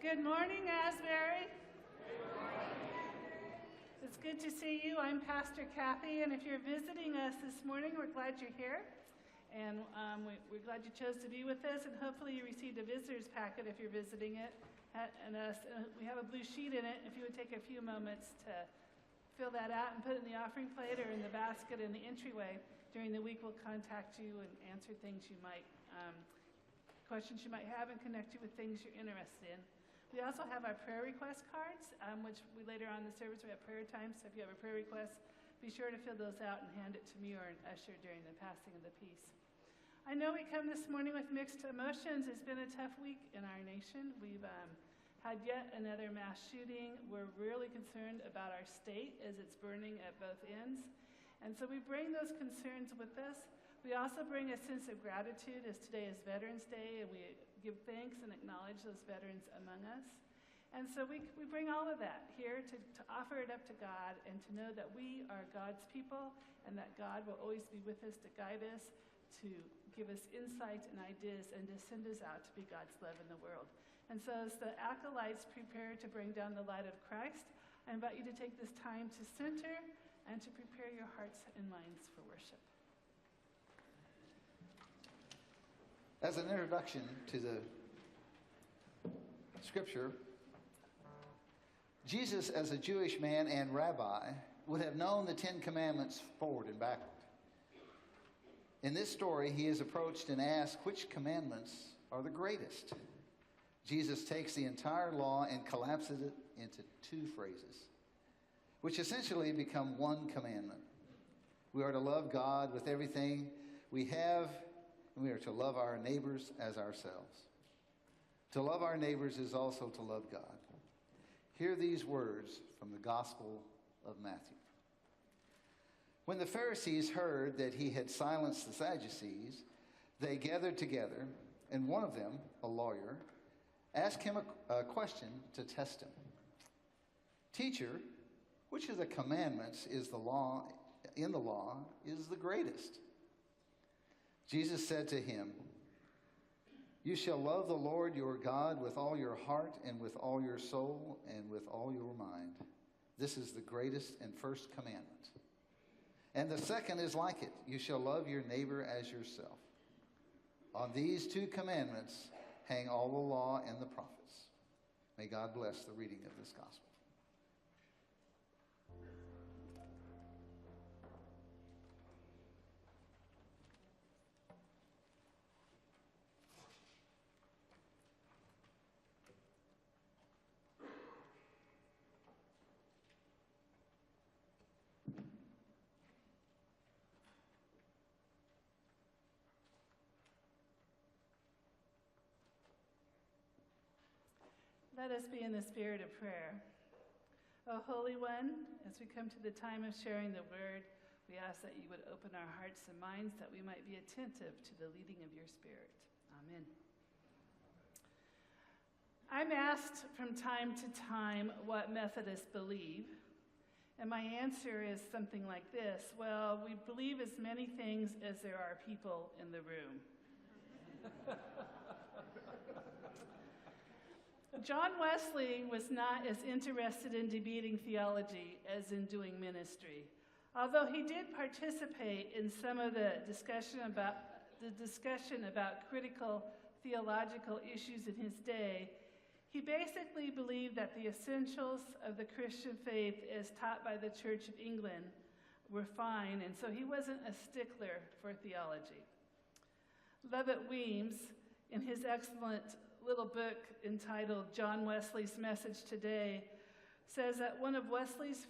Good morning, Asbury. It's good to see you. I'm Pastor Kathy, and if you're visiting us this morning, we're glad you're here. And we're glad you chose to be with us, and hopefully you received a visitor's packet if you're visiting it. We have a blue sheet in it. If you would take a few moments to fill that out and put it in the offering plate or in the basket in the entryway. During the week, we'll contact you and answer things you might, questions you might have, and connect you with things you're interested in. We also have our prayer request cards, which we later on in the service we have prayer time. So if you have a prayer request, be sure to fill those out and hand it to me or an usher during the passing of the peace. I know we come this morning with mixed emotions. It's been a tough week in our nation. We've had yet another mass shooting. We're really concerned about our state as it's burning at both ends. And so we bring those concerns with us. We also bring a sense of gratitude as today is Veterans Day, and we give thanks and acknowledge those veterans among us. And so we bring all of that here to offer it up to God and to know that we are God's people and that God will always be with us to guide us, to give us insight and ideas, and to send us out to be God's love in the world. And so as the acolytes prepare to bring down the light of Christ, I invite you to take this time to center and to prepare your hearts and minds for worship. As an introduction to the scripture, Jesus, as a Jewish man and rabbi, would have known the Ten Commandments forward and backward. In this story, he is approached and asked which commandments are the greatest. Jesus takes the entire law and collapses it into two phrases, which essentially become one commandment. We are to love God with everything we have, and we are to love our neighbors as ourselves. To love our neighbors is also to love God. Hear these words from the Gospel of Matthew. When the Pharisees heard that he had silenced the Sadducees, they gathered together, and one of them, a lawyer, asked him a question to test him. Teacher, which of the commandments is the law is the greatest? Jesus said to him, you shall love the Lord your God with all your heart and with all your soul and with all your mind. This is the greatest and first commandment. And the second is like it. You shall love your neighbor as yourself. On these two commandments hang all the law and the prophets. May God bless the reading of this gospel. Let us be in the spirit of prayer. O Holy One, as we come to the time of sharing the word, we ask that you would open our hearts and minds that we might be attentive to the leading of your Spirit. Amen. I'm asked from time to time what Methodists believe, and my answer is something like this. Well, we believe as many things as there are people in the room. John Wesley was not as interested in debating theology as in doing ministry. Although he did participate in some of the discussion about critical theological issues in his day, he basically believed that the essentials of the Christian faith as taught by the Church of England were fine, and so he wasn't a stickler for theology. Lovett Weems, in his excellent little book entitled John Wesley's Message Today, says that one of Wesley's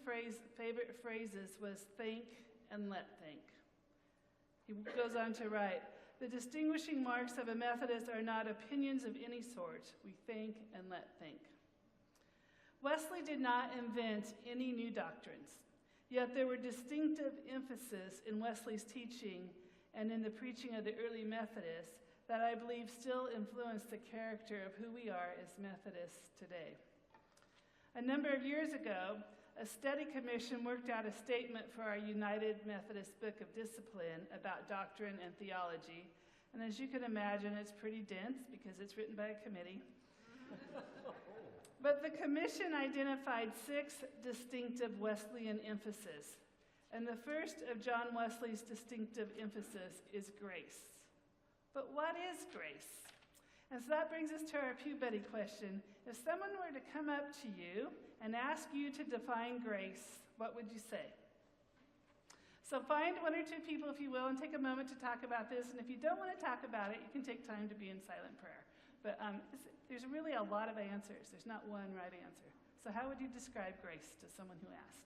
favorite phrases was think and let think. He goes on to write, the distinguishing marks of a Methodist are not opinions of any sort. We think and let think. Wesley did not invent any new doctrines, yet there were distinctive emphases in Wesley's teaching and in the preaching of the early Methodists that I believe still influence the character of who we are as Methodists today. A number of years ago, a study commission worked out a statement for our United Methodist Book of Discipline about doctrine and theology. And as you can imagine, it's pretty dense because it's written by a committee. But the commission identified 6 distinctive Wesleyan emphases. And the first of John Wesley's distinctive emphasis is grace. But what is grace? And so that brings us to our Pew Buddy question. If someone were to come up to you and ask you to define grace, what would you say? So find 1 or 2 people, if you will, and take a moment to talk about this. And if you don't want to talk about it, you can take time to be in silent prayer. But there's really a lot of answers. There's not one right answer. So how would you describe grace to someone who asked?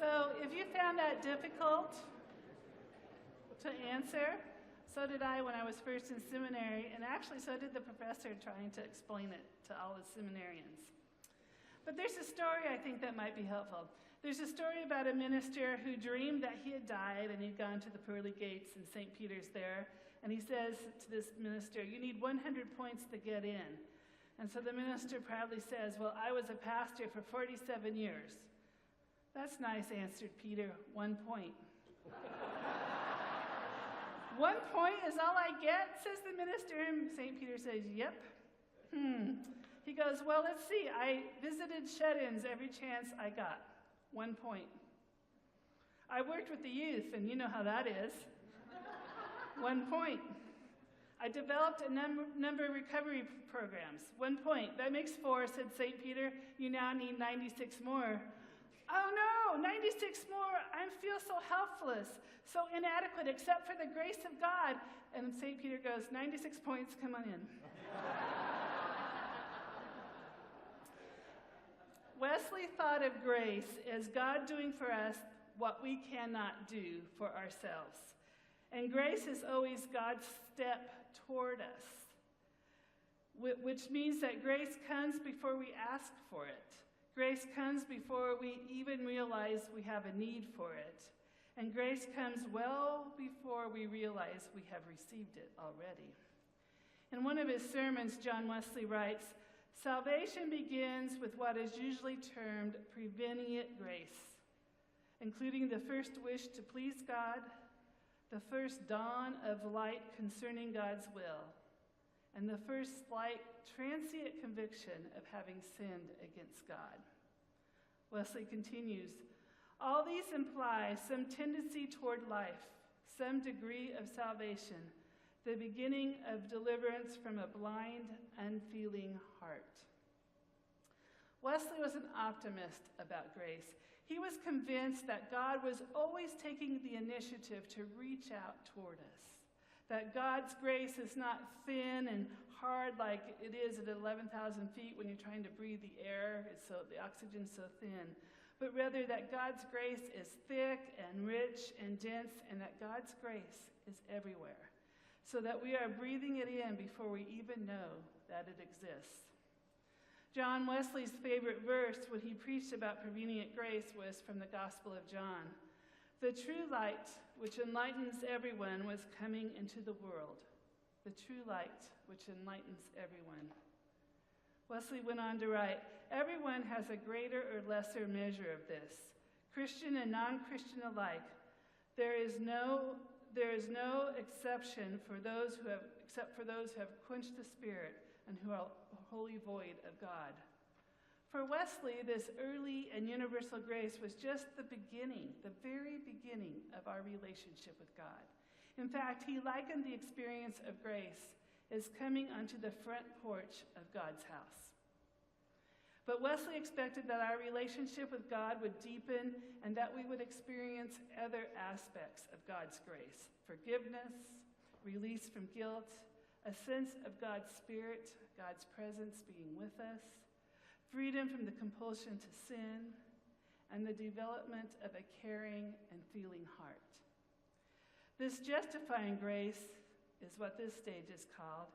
So if you found that difficult to answer, so did I when I was first in seminary, and actually so did the professor trying to explain it to all the seminarians. But there's a story I think that might be helpful. There's a story about a minister who dreamed that he had died and he'd gone to the pearly gates and St. Peter's there, and he says to this minister, "You need 100 points to get in." And so the minister proudly says, "Well, I was a pastor for 47 years. "That's nice," answered Peter. 1 point. 1 point is all I get, says the minister. And St. Peter says, "Yep." He goes, "Well, let's see. I visited shut-ins every chance I got. 1 point. I worked with the youth, and you know how that is. 1 point. I developed a number of recovery programs. 1 point. That makes 4, said St. Peter. You now need 96 more. Oh no, 96 more. I feel so helpless, so inadequate, except for the grace of God. And St. Peter goes, 96 points, come on in. Wesley thought of grace as God doing for us what we cannot do for ourselves. And grace is always God's step toward us, which means that grace comes before we ask for it. Grace comes before we even realize we have a need for it. And grace comes well before we realize we have received it already. In one of his sermons, John Wesley writes, "Salvation begins with what is usually termed prevenient grace, including the first wish to please God, the first dawn of light concerning God's will, and the first slight transient conviction of having sinned against God." Wesley continues, "All these imply some tendency toward life, some degree of salvation, the beginning of deliverance from a blind, unfeeling heart." Wesley was an optimist about grace. He was convinced that God was always taking the initiative to reach out toward us, that God's grace is not thin and hard like it is at 11,000 feet when you're trying to breathe the air, the oxygen's so thin, but rather that God's grace is thick and rich and dense, and that God's grace is everywhere, so that we are breathing it in before we even know that it exists. John Wesley's favorite verse when he preached about prevenient grace was from the Gospel of John. "The true light, which enlightens everyone, was coming into the world." The true light, which enlightens everyone. Wesley went on to write, "Everyone has a greater or lesser measure of this, Christian and non-Christian alike. There is no there is no exception except for those who have quenched the Spirit and who are wholly void of God. For Wesley, this early and universal grace was just the beginning, the very beginning of our relationship with God. In fact, he likened the experience of grace as coming onto the front porch of God's house. But Wesley expected that our relationship with God would deepen and that we would experience other aspects of God's grace: forgiveness, release from guilt, a sense of God's Spirit, God's presence being with us, freedom from the compulsion to sin, and the development of a caring and feeling heart. This justifying grace is what this stage is called,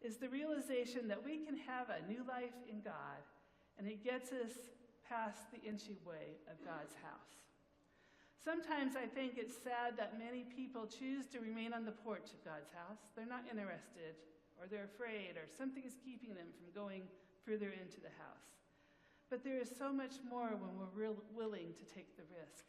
is the realization that we can have a new life in God, and it gets us past the entryway of God's house. Sometimes I think it's sad that many people choose to remain on the porch of God's house. They're not interested, or they're afraid, or something is keeping them from going further into the house. But there is so much more when we're willing to take the risk.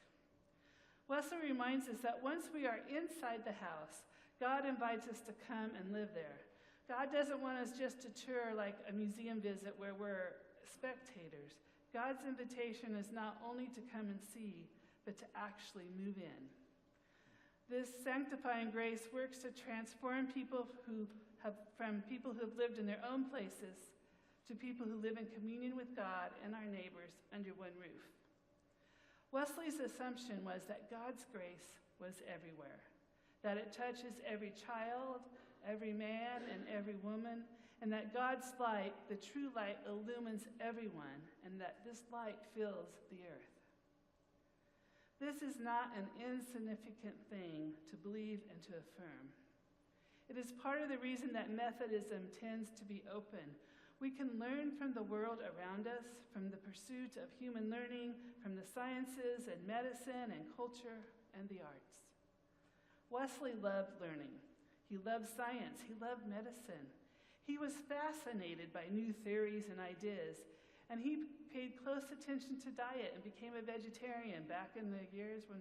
Wesley reminds us that once we are inside the house, God invites us to come and live there. God doesn't want us just to tour like a museum visit where we're spectators. God's invitation is not only to come and see, but to actually move in. This sanctifying grace works to transform from people who have lived in their own places to people who live in communion with God and our neighbors under one roof. Wesley's assumption was that God's grace was everywhere, that it touches every child, every man, and every woman, and that God's light, the true light, illumines everyone, and that this light fills the earth. This is not an insignificant thing to believe and to affirm. It is part of the reason that Methodism tends to be open. We can learn from the world around us, from the pursuit of human learning, from the sciences and medicine and culture and the arts. Wesley loved learning. He loved science. He loved medicine. He was fascinated by new theories and ideas, and he paid close attention to diet and became a vegetarian back in the years when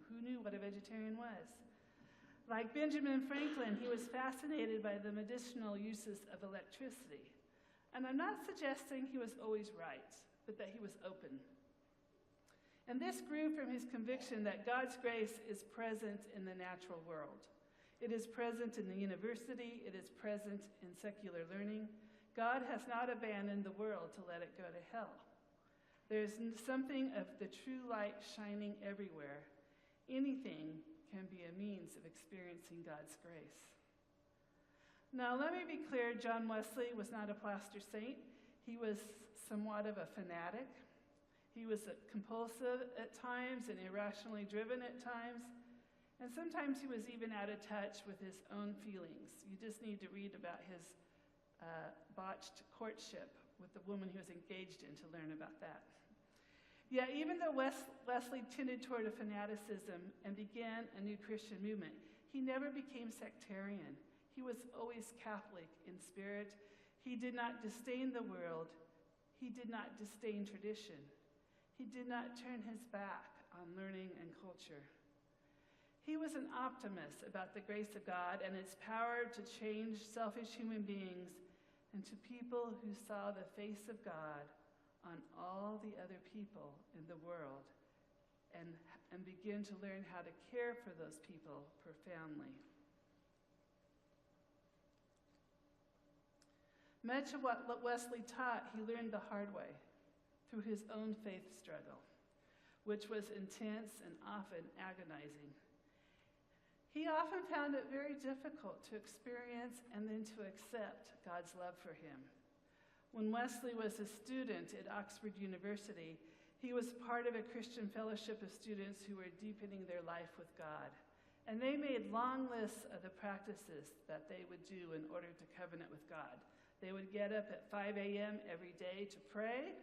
who knew what a vegetarian was. Like Benjamin Franklin, he was fascinated by the medicinal uses of electricity. And I'm not suggesting he was always right, but that he was open. And this grew from his conviction that God's grace is present in the natural world. It is present in the university. It is present in secular learning. God has not abandoned the world to let it go to hell. There's something of the true light shining everywhere. Anything can be a means of experiencing God's grace. Now, let me be clear, John Wesley was not a plaster saint. He was somewhat of a fanatic. He was compulsive at times and irrationally driven at times. And sometimes he was even out of touch with his own feelings. You just need to read about his botched courtship with the woman he was engaged in to learn about that. Yet, even though Wesley tended toward a fanaticism and began a new Christian movement, he never became sectarian. He was always Catholic in spirit. He did not disdain the world. He did not disdain tradition. He did not turn his back on learning and culture. He was an optimist about the grace of God and its power to change selfish human beings into people who saw the face of God on all the other people in the world and begin to learn how to care for those people profoundly. Much of what Wesley taught, he learned the hard way through his own faith struggle, which was intense and often agonizing. He often found it very difficult to experience and then to accept God's love for him. When Wesley was a student at Oxford University, he was part of a Christian fellowship of students who were deepening their life with God. And they made long lists of the practices that they would do in order to covenant with God. They would get up at 5 a.m. every day to pray.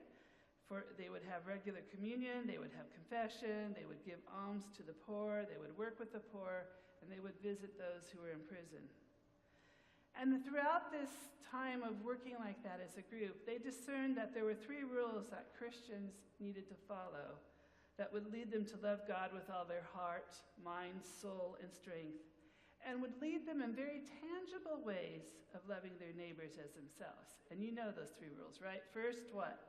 They would have regular communion. They would have confession. They would give alms to the poor. They would work with the poor. And they would visit those who were in prison. And throughout this time of working like that as a group, they discerned that there were 3 rules that Christians needed to follow that would lead them to love God with all their heart, mind, soul, and strength, and would lead them in very tangible ways of loving their neighbors as themselves. And you know those 3 rules, right? First, what?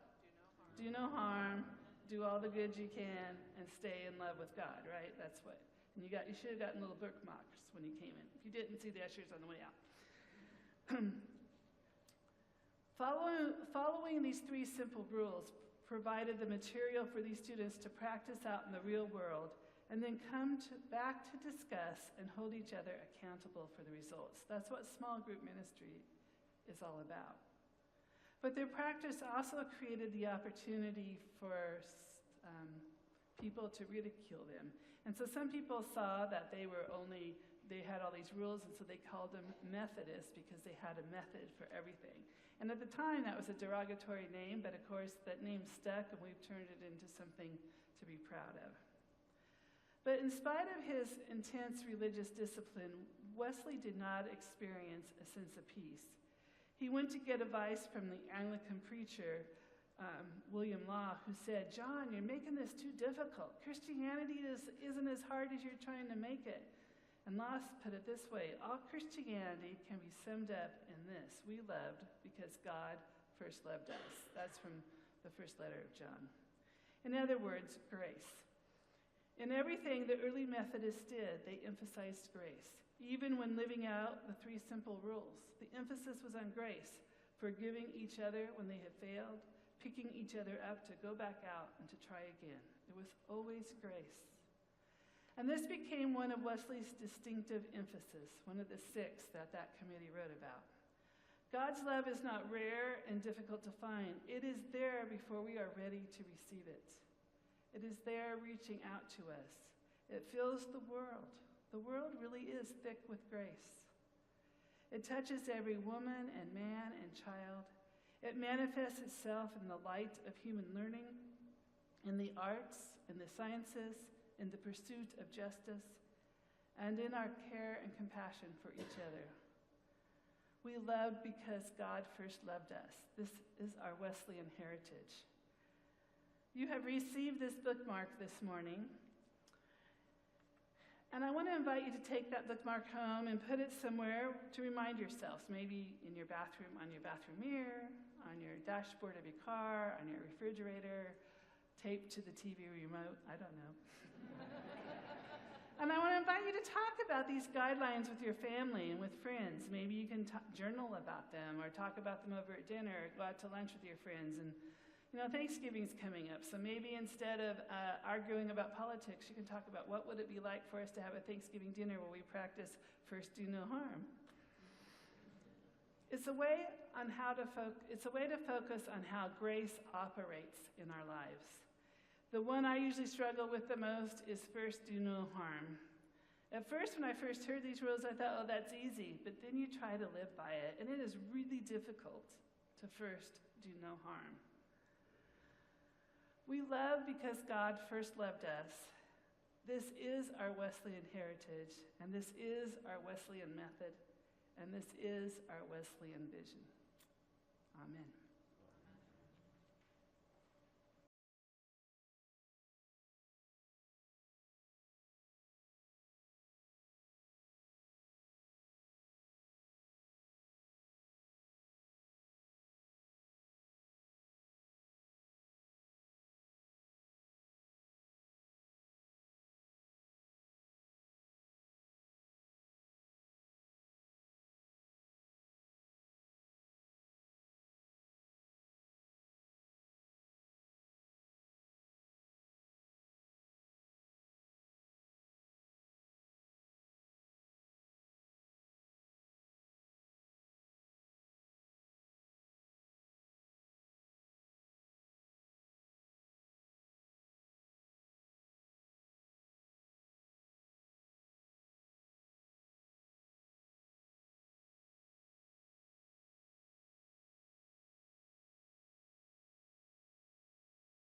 Do no harm, do all the good you can, and stay in love with God, right? That's what. And you should have gotten little bookmarks when you came in. If you didn't, see the ushers on the way out. Following these 3 simple rules provided the material for these students to practice out in the real world and then come back to discuss and hold each other accountable for the results. That's what small group ministry is all about. But their practice also created the opportunity for people to ridicule them. And so some people saw that they had all these rules, and so they called them Methodist because they had a method for everything. And at the time, that was a derogatory name, but of course, that name stuck, and we've turned it into something to be proud of. But in spite of his intense religious discipline, Wesley did not experience a sense of peace. He went to get advice from the Anglican preacher, William Law, who said, "John, you're making this too difficult. Christianity isn't as hard as you're trying to make it." And Law put it this way: all Christianity can be summed up in this: we loved because God first loved us. That's from the first letter of John. In other words, grace. In everything the early Methodists did, they emphasized grace. Even when living out the 3 simple rules, the emphasis was on grace, forgiving each other when they had failed, picking each other up to go back out and to try again. It was always grace. And this became one of Wesley's distinctive emphasis, one of the 6 that committee wrote about. God's love is not rare and difficult to find. It is there before we are ready to receive it. It is there reaching out to us. It fills the world. The world really is thick with grace. It touches every woman and man and child. It manifests itself in the light of human learning, in the arts, in the sciences, in the pursuit of justice, and in our care and compassion for each other. We love because God first loved us. This is our Wesleyan heritage. You have received this bookmark this morning, and I want to invite you to take that bookmark home and put it somewhere to remind yourselves, maybe in your bathroom, on your bathroom mirror, on your dashboard of your car, on your refrigerator, taped to the TV remote, I don't know. And I want to invite you to talk about these guidelines with your family and with friends. Maybe you can journal about them or talk about them over at dinner or go out to lunch with your friends. And, Thanksgiving's coming up, so maybe instead of arguing about politics, you can talk about what would it be like for us to have a Thanksgiving dinner where we practice first do no harm. It's a way to focus on how grace operates in our lives. The one I usually struggle with the most is first do no harm. At first, when I first heard these rules, I thought, oh, that's easy. But then you try to live by it, and it is really difficult to first do no harm. We love because God first loved us. This is our Wesleyan heritage, and this is our Wesleyan method, and this is our Wesleyan vision. Amen.